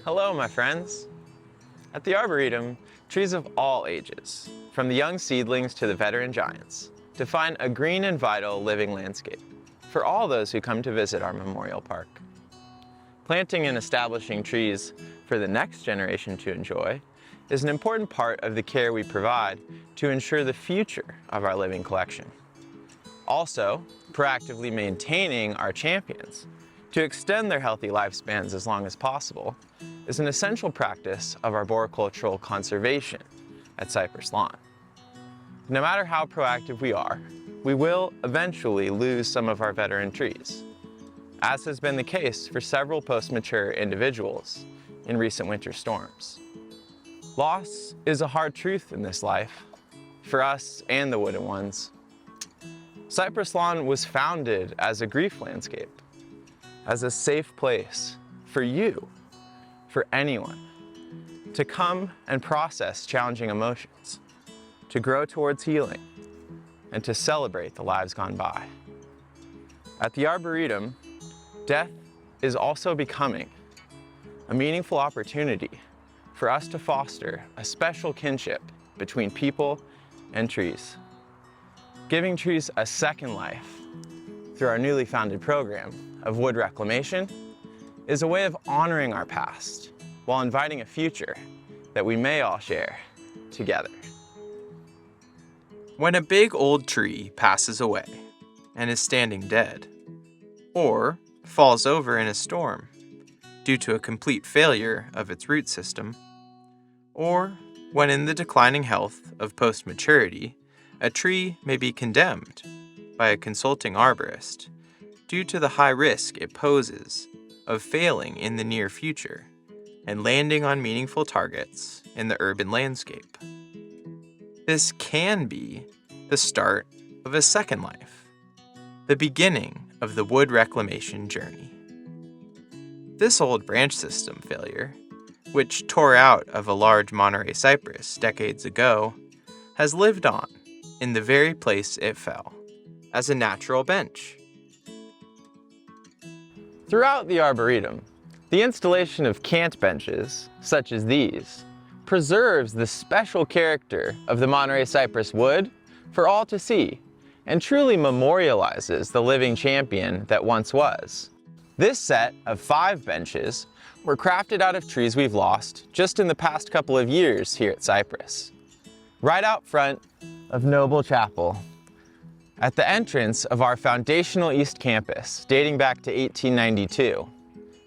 Hello, my friends. At the Arboretum, trees of all ages, from the young seedlings to the veteran giants, define a green and vital living landscape for all those who come to visit our memorial park. Planting and establishing trees for the next generation to enjoy is an important part of the care we provide to ensure the future of our living collection. Also, proactively maintaining our champions to extend their healthy lifespans as long as possible is an essential practice of arboricultural conservation at Cypress Lawn. No matter how proactive we are, we will eventually lose some of our veteran trees, as has been the case for several post-mature individuals in recent winter storms. Loss is a hard truth in this life, for us and the wooden ones. Cypress Lawn was founded as a grief landscape, as a safe place for you, for anyone, to come and process challenging emotions, to grow towards healing, and to celebrate the lives gone by. At the Arboretum, death is also becoming a meaningful opportunity for us to foster a special kinship between people and trees. Giving trees a second life through our newly founded program of wood reclamation is a way of honoring our past while inviting a future that we may all share together. When a big old tree passes away and is standing dead, or falls over in a storm due to a complete failure of its root system, or when in the declining health of post-maturity, a tree may be condemned by a consulting arborist due to the high risk it poses of failing in the near future and landing on meaningful targets in the urban landscape. This can be the start of a second life, the beginning of the wood reclamation journey. This old branch system failure, which tore out of a large Monterey cypress decades ago, has lived on in the very place it fell, as a natural bench. Throughout the Arboretum, the installation of cant benches, such as these, preserves the special character of the Monterey cypress wood for all to see, and truly memorializes the living champion that once was. This set of 5 benches were crafted out of trees we've lost just in the past couple of years here at Cypress. Right out front of Noble Chapel, at the entrance of our foundational East Campus, dating back to 1892,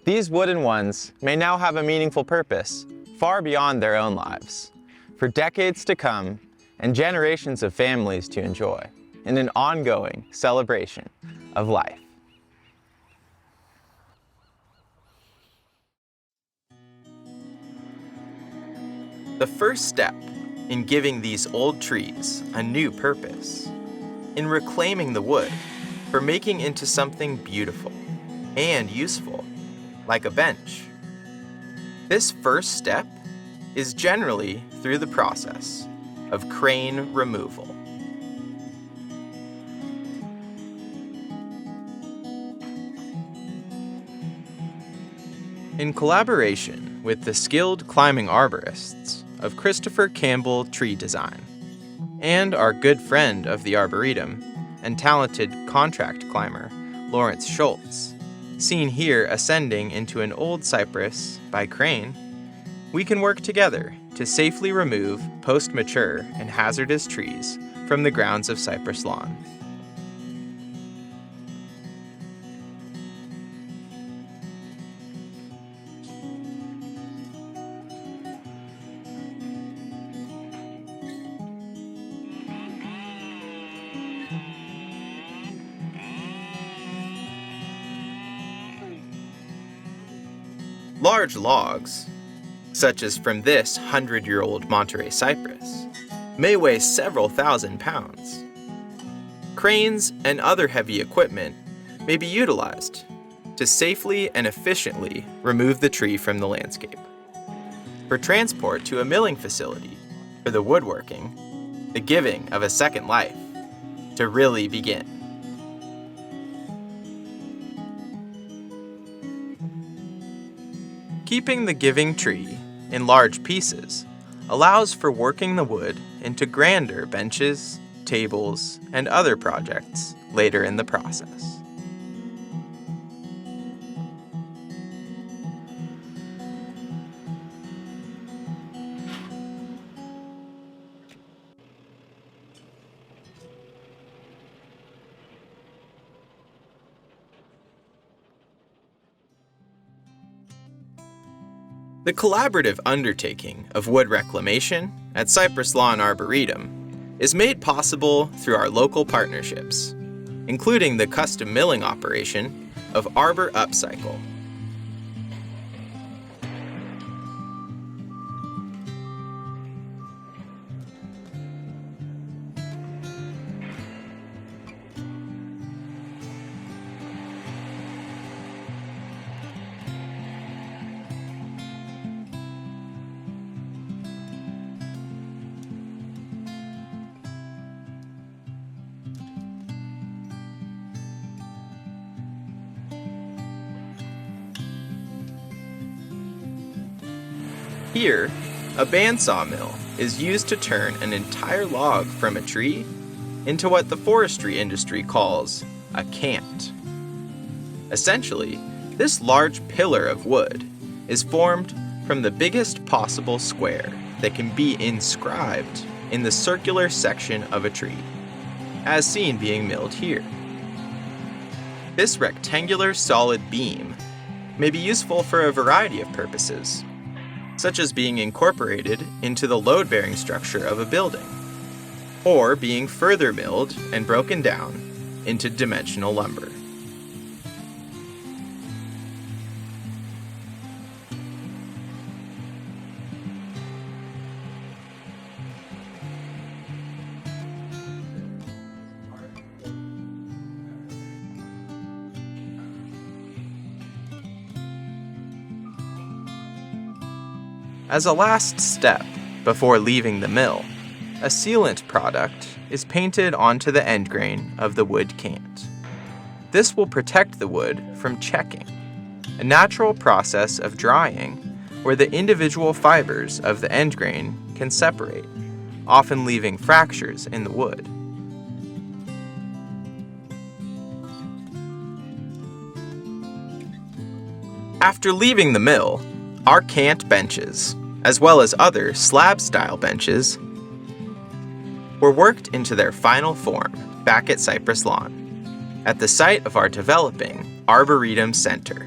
these wooden ones may now have a meaningful purpose far beyond their own lives, for decades to come and generations of families to enjoy in an ongoing celebration of life. The first step in giving these old trees a new purpose, in reclaiming the wood for making into something beautiful and useful, like a bench. This first step is generally through the process of crane removal. In collaboration with the skilled climbing arborists of Christopher Campbell Tree Design, and our good friend of the Arboretum and talented contract climber, Lawrence Schultz, seen here ascending into an old cypress by crane, we can work together to safely remove post-mature and hazardous trees from the grounds of Cypress Lawn. Large logs, such as from this 100-year-old Monterey cypress, may weigh several thousand pounds. Cranes and other heavy equipment may be utilized to safely and efficiently remove the tree from the landscape. For transport to a milling facility for the woodworking, the giving of a second life to really begin. Keeping the giving tree in large pieces allows for working the wood into grander benches, tables, and other projects later in the process. The collaborative undertaking of wood reclamation at Cypress Lawn Arboretum is made possible through our local partnerships, including the custom milling operation of Arbor Upcycle. Here, a bandsaw mill is used to turn an entire log from a tree into what the forestry industry calls a cant. Essentially, this large pillar of wood is formed from the biggest possible square that can be inscribed in the circular section of a tree, as seen being milled here. This rectangular solid beam may be useful for a variety of purposes, such as being incorporated into the load-bearing structure of a building, or being further milled and broken down into dimensional lumber. As a last step before leaving the mill, a sealant product is painted onto the end grain of the wood cant. This will protect the wood from checking, a natural process of drying where the individual fibers of the end grain can separate, often leaving fractures in the wood. After leaving the mill, our cant benches, as well as other slab-style benches, were worked into their final form back at Cypress Lawn, at the site of our developing Arboretum Center.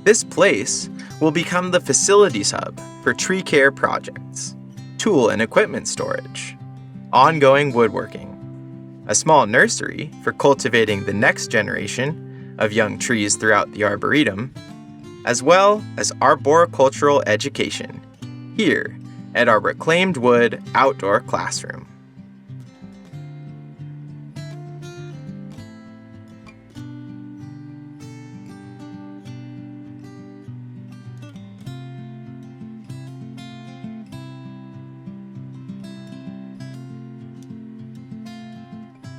This place will become the facilities hub for tree care projects, tool and equipment storage, ongoing woodworking, a small nursery for cultivating the next generation of young trees throughout the Arboretum, as well as arboricultural education here at our reclaimed wood outdoor classroom.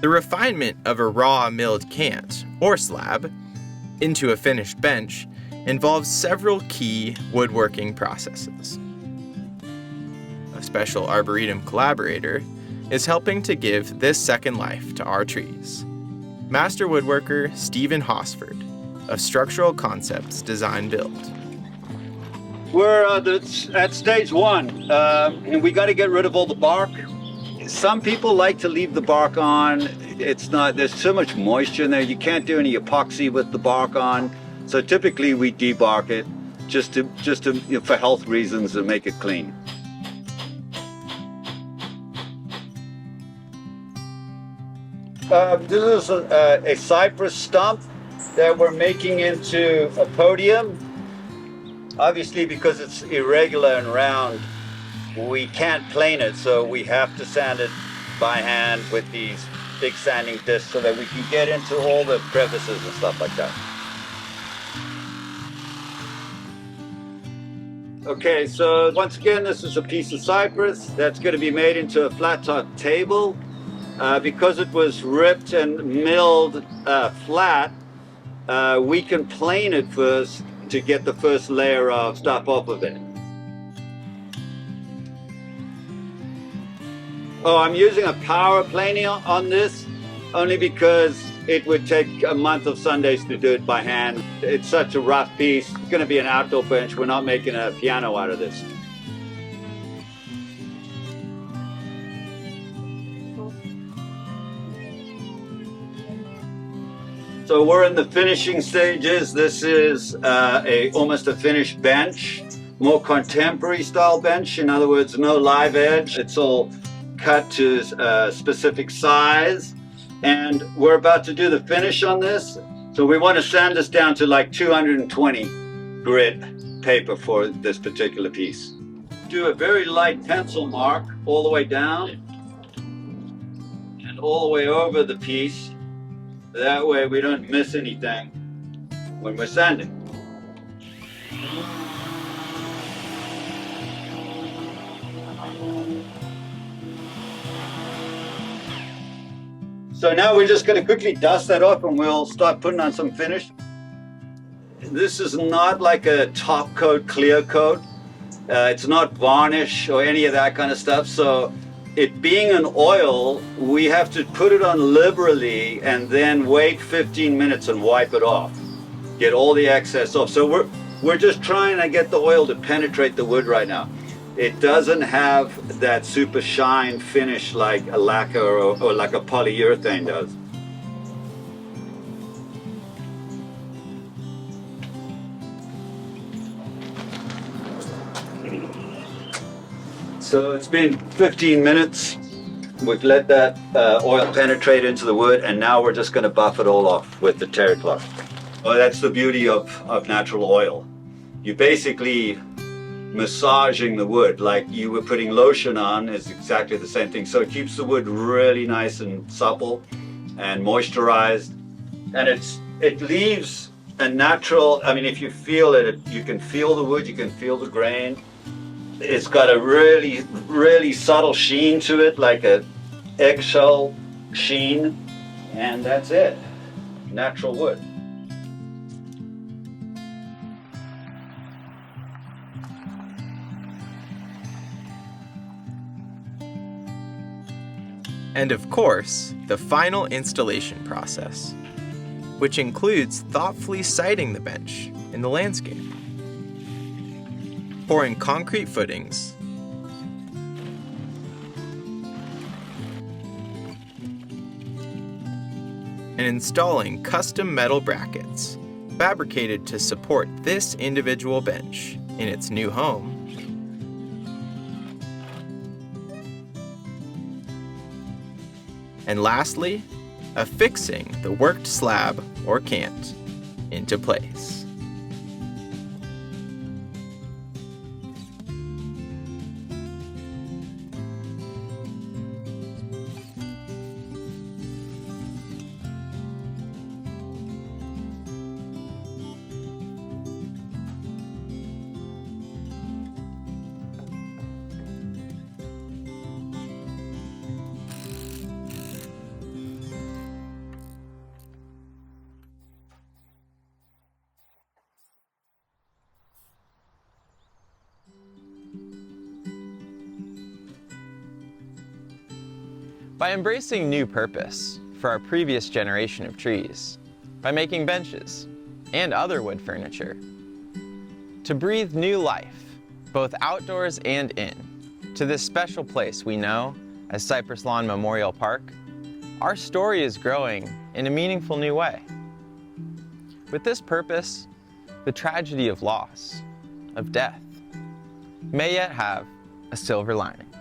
The refinement of a raw milled cant, or slab, into a finished bench involves several key woodworking processes. A special Arboretum collaborator is helping to give this second life to our trees. Master woodworker Stephen Hosford of Structural Concepts Design Build. We're at stage one, and we got to get rid of all the bark. Some people like to leave the bark on. There's so much moisture in there, you can't do any epoxy with the bark on. So typically we debark it just to for health reasons and make it clean. This is a cypress stump that we're making into a podium. Obviously, because it's irregular and round, we can't plane it, so we have to sand it by hand with these big sanding discs so that we can get into all the crevices and stuff like that. Okay, so once again, this is a piece of cypress that's going to be made into a flat top table. Because it was ripped and milled flat, we can plane it first to get the first layer of stuff off of it. Oh, I'm using a power planing on this only because it would take a month of Sundays to do it by hand. It's such a rough piece. It's going to be an outdoor bench. We're not making a piano out of this. So we're in the finishing stages. This is almost a finished bench, more contemporary style bench. In other words, no live edge. It's all cut to a specific size. And we're about to do the finish on this. So we want to sand this down to like 220 grit paper for this particular piece. Do a very light pencil mark all the way down and all the way over the piece. That way we don't miss anything when we're sanding. So now we're just going to quickly dust that off and we'll start putting on some finish. This is not like a top coat, clear coat. It's not varnish or any of that kind of stuff. So it being an oil, we have to put it on liberally and then wait 15 minutes and wipe it off. Get all the excess off. So we're just trying to get the oil to penetrate the wood right now. It doesn't have that super shine finish like a lacquer or like a polyurethane does. So it's been 15 minutes. We've let that oil penetrate into the wood, and now we're just going to buff it all off with the terry cloth. Well, that's the beauty of natural oil. You basically massaging the wood like you were putting lotion on is exactly the same thing. So it keeps the wood really nice and supple and moisturized, and it leaves a natural, I mean, if you feel it, you can feel the wood, you can feel the grain. It's got a really, really subtle sheen to it, like a eggshell sheen, and that's it. Natural wood. And of course, the final installation process, which includes thoughtfully siting the bench in the landscape, pouring concrete footings, and installing custom metal brackets fabricated to support this individual bench in its new home. And lastly, affixing the worked slab or cant into place. By embracing new purpose for our previous generation of trees, by making benches and other wood furniture, to breathe new life, both outdoors and in, to this special place we know as Cypress Lawn Memorial Park, our story is growing in a meaningful new way. With this purpose, the tragedy of loss, of death, may yet have a silver lining,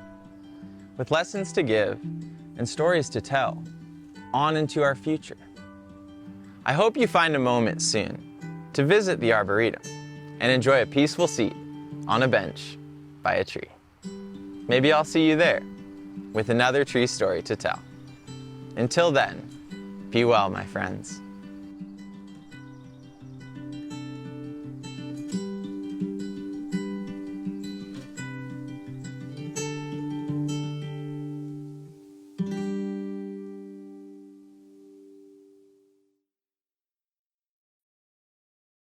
with lessons to give and stories to tell on into our future. I hope you find a moment soon to visit the Arboretum and enjoy a peaceful seat on a bench by a tree. Maybe I'll see you there with another tree story to tell. Until then, be well, my friends.